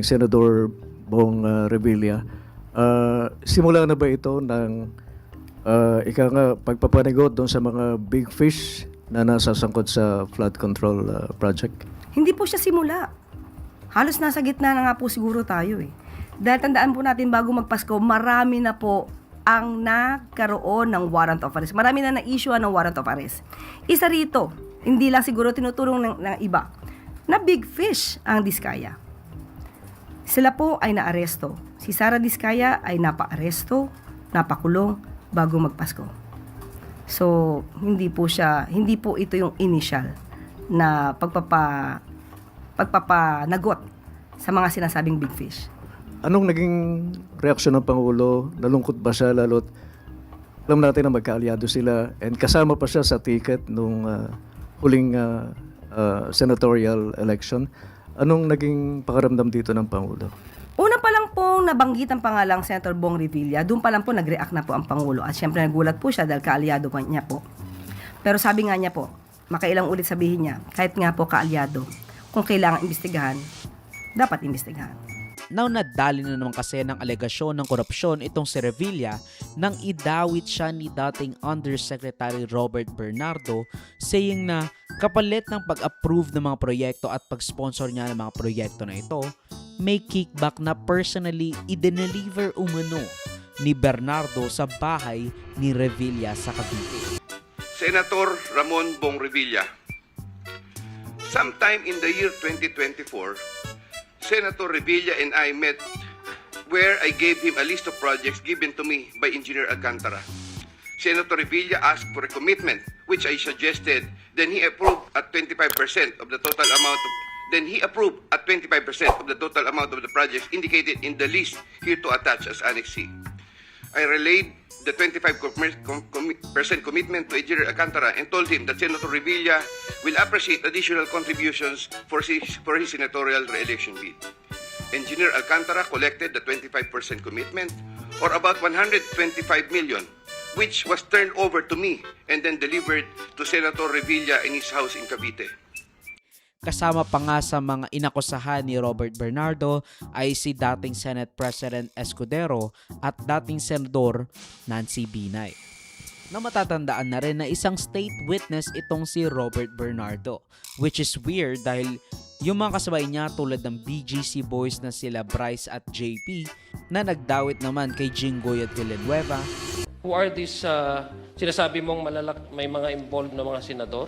dating Senador Bong Revilla. Simula na ba ito ng ika nga pagpapanigot doon sa mga big fish na nasasangkot sa flood control project? Hindi po siya simula. Halos nasa gitna na nga po siguro tayo eh. Dahil tandaan po natin bago magpasko, marami na po ang nagkaroon ng warrant of arrest. Marami na na-issue ng warrant of arrest. Isa rito, hindi lang siguro tinutulong ng iba, na big fish ang Diskaya. Sila po ay naaresto. Si Sara Diskaya ay napa-aresto, napakulong bago magpasko. So, hindi po ito yung initial na pagpapanagot sa mga sinasabing big fish. Anong naging reaksyon ng Pangulo? Nalungkot ba siya lalo't alam natin na magkaalyado sila and kasama pa siya sa ticket nung huling senatorial election. Anong naging pakaramdam dito ng Pangulo? Una pa lang po nabanggit ang pangalang Senator Bong Revilla, doon pa lang po nag-react na po ang Pangulo at syempre nagulat po siya dahil kaalyado pa niya po. Pero sabi nga niya po, makailang ulit sabihin niya, kahit nga po kaalyado, kung kailangan imbestigahan, dapat imbestigahan. Now nadali na naman kasi ng alegasyon ng korupsyon itong si Revilla nang idawit siya ni dating Undersecretary Robert Bernardo, saying na kapalit ng pag-approve ng mga proyekto at pag-sponsor niya ng mga proyekto na ito, may kickback na personally i-deliver umano ni Bernardo sa bahay ni Revilla sa Cavite. Senator Ramon Bong Revilla. Sometime in the year 2024, Senator Revilla and I met where I gave him a list of projects given to me by Engineer Alcantara. Senator Revilla asked for a commitment, which I suggested. Then he approved at 25% of the total amount of the projects indicated in the list here to attach as Annex C. I relayed the 25% commitment to Engineer Alcantara and told him that Senator Revilla will appreciate additional contributions for his senatorial re-election bid. Engineer Alcantara collected the 25% commitment, or about 125 million, which was turned over to me and then delivered to Senator Revilla in his house in Cavite. Kasama pa nga sa mga inakusahan ni Robert Bernardo ay si dating Senate President Escudero at dating Senador Nancy Binay. Na matatandaan na rin na isang state witness itong si Robert Bernardo, which is weird dahil yung mga kasabay niya tulad ng BGC boys na sila Bryce at JP na nagdawit naman kay Jinggoy at Villanueva. Who are these sinasabi mong may mga involved na mga senador?